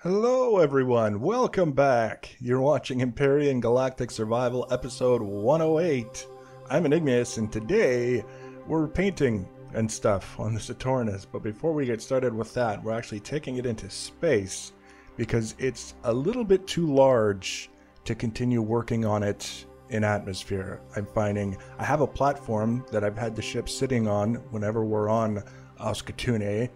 Hello everyone, welcome back. You're watching Empyrion Galactic Survival episode 108. I'm Enigmus and today we're painting and stuff on the Cetorhinus, but before we get started with that, we're actually taking it into space because it's a little bit too large to continue working on it in atmosphere. I'm finding I have a platform that I've had the ship sitting on whenever we're on Oskatune,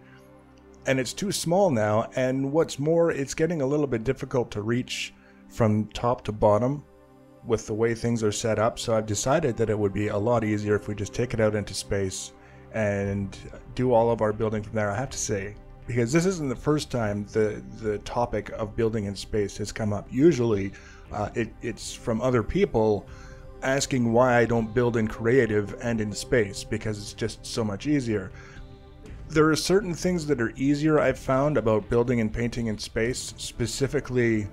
and it's too small now, and what's more, it's getting a little bit difficult to reach from top to bottom with the way things are set up, so I've decided that it would be a lot easier if we just take it out into space and do all of our building from there. I have to say, because this isn't the first time the topic of building in space has come up. Usually it's from other people asking why I don't build in creative and in space, because it's just so much easier. There are certain things that are easier, I've found, about building and painting in space. Specifically,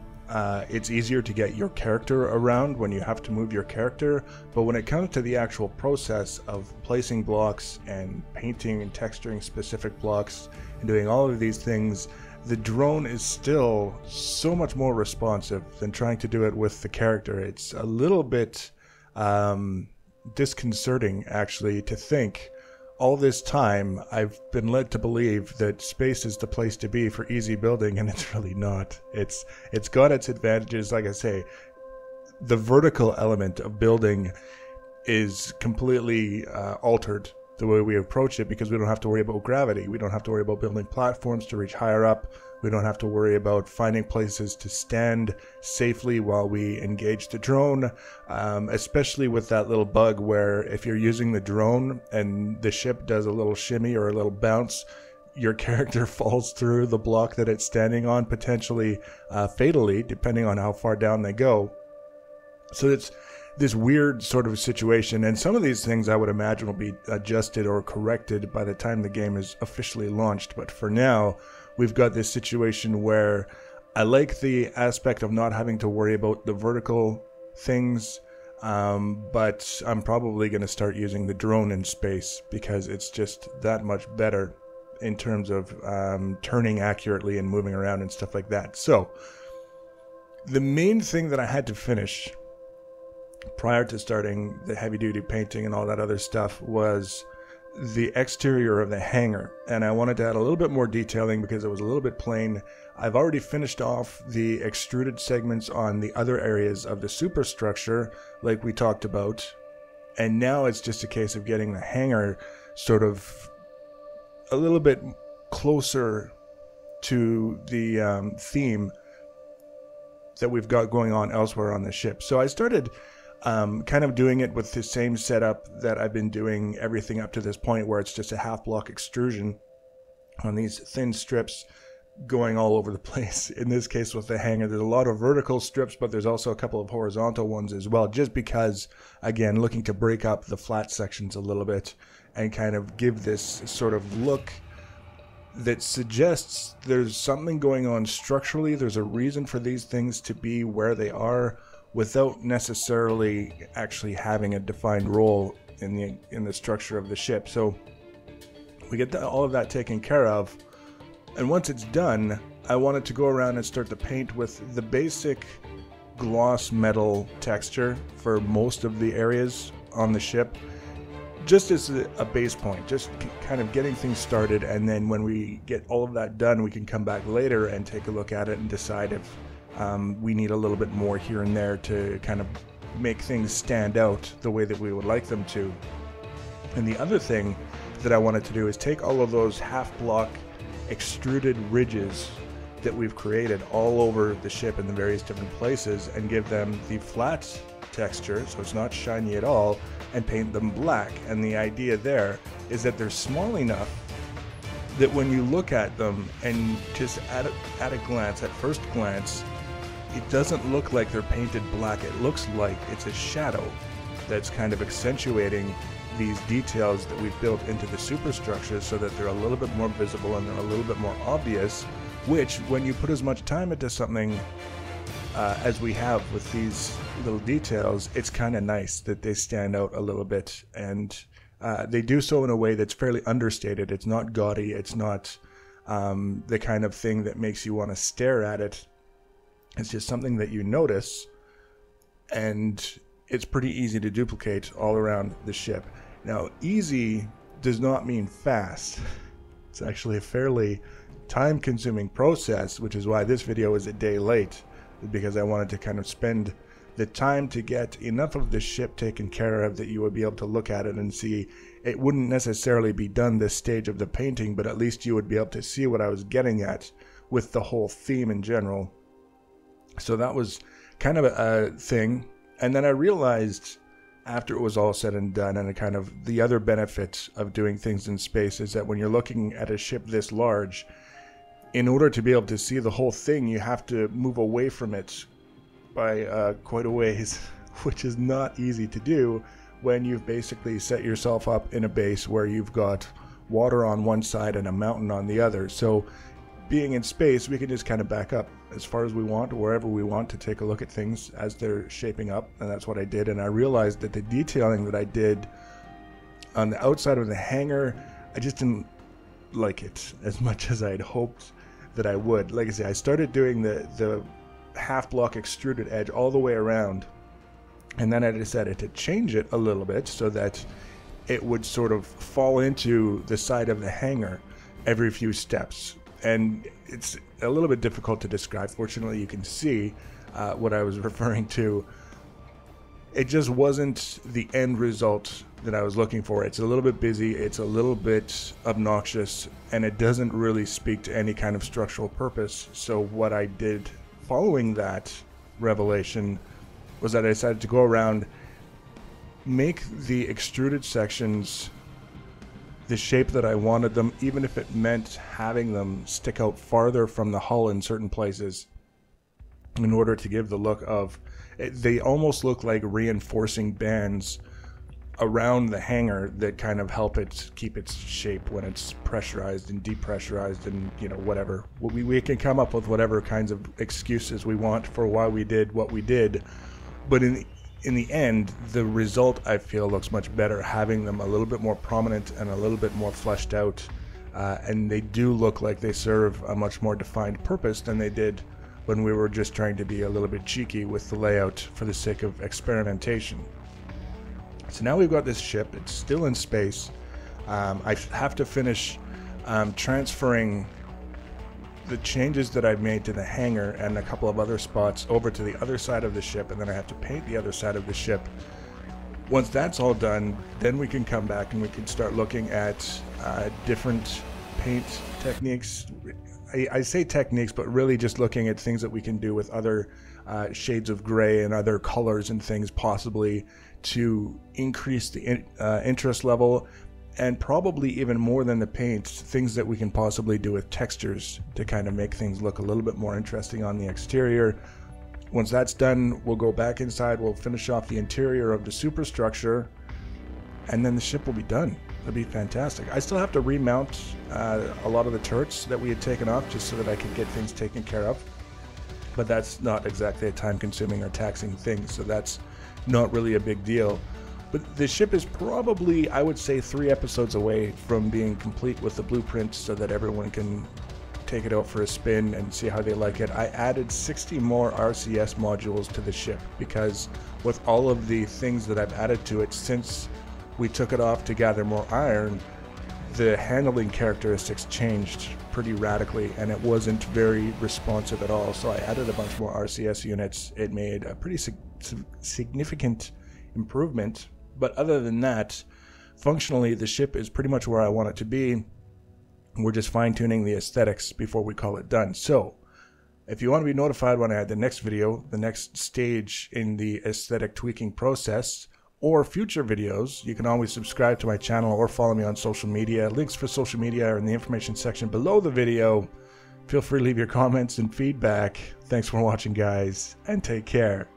it's easier to get your character around when you have to move your character, but when it comes to the actual process of placing blocks and painting and texturing specific blocks and doing all of these things, the drone is still so much more responsive than trying to do it with the character. It's a little bit disconcerting, actually, to think all this time I've been led to believe that space is the place to be for easy building, and it's really not. It's got its advantages. Like I say, the vertical element of building is completely altered the way we approach it, because we don't have to worry about gravity. We don't have to worry about building platforms to reach higher up. We don't have to worry about finding places to stand safely while we engage the drone, especially with that little bug where if you're using the drone and the ship does a little shimmy or a little bounce, your character falls through the block that it's standing on, potentially fatally, depending on how far down they go. So it's this weird sort of situation, and some of these things I would imagine will be adjusted or corrected by the time the game is officially launched. But for now, we've got this situation where I like the aspect of not having to worry about the vertical things, but I'm probably going to start using the drone in space because it's just that much better in terms of turning accurately and moving around and stuff like that. So the main thing that I had to finish prior to starting the heavy-duty painting and all that other stuff was the exterior of the hangar, and I wanted to add a little bit more detailing because it was a little bit plain. I've already finished off the extruded segments on the other areas of the superstructure like we talked about, and now it's just a case of getting the hangar sort of a little bit closer to the theme that we've got going on elsewhere on the ship. So I started kind of doing it with the same setup that I've been doing everything up to this point, where it's just a half block extrusion on these thin strips going all over the place. In this case with the hangar, there's a lot of vertical strips, but there's also a couple of horizontal ones as well, just because, again, looking to break up the flat sections a little bit and kind of give this sort of look that suggests there's something going on structurally. There's a reason for these things to be where they are, without necessarily actually having a defined role in the structure of the ship. So we get all of that taken care of, and once it's done, I wanted to go around and start to paint with the basic gloss metal texture for most of the areas on the ship, just as a base point, just kind of getting things started, and then when we get all of that done, we can come back later and take a look at it and decide if we need a little bit more here and there to kind of make things stand out the way that we would like them to. And the other thing that I wanted to do is take all of those half-block extruded ridges that we've created all over the ship in the various different places and give them the flat texture, so it's not shiny at all, and paint them black. And the idea there is that they're small enough that when you look at them and just at a glance, at first glance, it doesn't look like they're painted black. It looks like it's a shadow that's kind of accentuating these details that we've built into the superstructure so that they're a little bit more visible and they're a little bit more obvious, which, when you put as much time into something as we have with these little details, it's kind of nice that they stand out a little bit, and they do so in a way that's fairly understated. It's not gaudy, it's not the kind of thing that makes you want to stare at it. It's just something that you notice, and it's pretty easy to duplicate all around the ship. Now, easy does not mean fast. It's actually a fairly time-consuming process, which is why this video is a day late, because I wanted to kind of spend the time to get enough of the ship taken care of that you would be able to look at it and see. It wouldn't necessarily be done this stage of the painting, but at least you would be able to see what I was getting at with the whole theme in general. So that was kind of a thing. And then I realized after it was all said and done, and kind of the other benefits of doing things in space is that when you're looking at a ship this large, in order to be able to see the whole thing, you have to move away from it by quite a ways, which is not easy to do when you've basically set yourself up in a base where you've got water on one side and a mountain on the other. So being in space, we can just kind of back up as far as we want, wherever we want, to take a look at things as they're shaping up, and that's what I did. And I realized that the detailing that I did on the outside of the hangar, I just didn't like it as much as I'd hoped that I would. Like I say, I started doing the half block extruded edge all the way around, and then I decided to change it a little bit so that it would sort of fall into the side of the hangar every few steps. And it's a little bit difficult to describe. Fortunately, you can see what I was referring to. It just wasn't the end result that I was looking for. It's a little bit busy, it's a little bit obnoxious, and it doesn't really speak to any kind of structural purpose. So what I did following that revelation was that I decided to go around, make the extruded sections the shape that I wanted them, even if it meant having them stick out farther from the hull in certain places, in order to give the look of, they almost look like reinforcing bands around the hangar that kind of help it keep its shape when it's pressurized and depressurized, and you know, whatever. We can come up with whatever kinds of excuses we want for why we did what we did, but in the end, the result, I feel, looks much better, having them a little bit more prominent and a little bit more fleshed out, and they do look like they serve a much more defined purpose than they did when we were just trying to be a little bit cheeky with the layout for the sake of experimentation. So now we've got this ship, it's still in space. I have to finish transferring the changes that I've made to the hangar and a couple of other spots over to the other side of the ship, and then I have to paint the other side of the ship. Once that's all done, then we can come back and we can start looking at different paint techniques. I say techniques, but really just looking at things that we can do with other shades of gray and other colors and things, possibly to increase the interest level, and probably even more than the paint, things that we can possibly do with textures to kind of make things look a little bit more interesting on the exterior. Once that's done, we'll go back inside, we'll finish off the interior of the superstructure, and then the ship will be done. It'll be fantastic. I still have to remount a lot of the turrets that we had taken off just so that I could get things taken care of, but that's not exactly a time-consuming or taxing thing, so that's not really a big deal. But the ship is probably, I would say, 3 episodes away from being complete with the blueprint so that everyone can take it out for a spin and see how they like it. I added 60 more RCS modules to the ship because with all of the things that I've added to it since we took it off to gather more iron, the handling characteristics changed pretty radically and it wasn't very responsive at all. So I added a bunch more RCS units. It made a pretty significant improvement. But other than that, functionally, the ship is pretty much where I want it to be. We're just fine-tuning the aesthetics before we call it done. So, if you want to be notified when I add the next video, the next stage in the aesthetic tweaking process, or future videos, you can always subscribe to my channel or follow me on social media. Links for social media are in the information section below the video. Feel free to leave your comments and feedback. Thanks for watching, guys, and take care.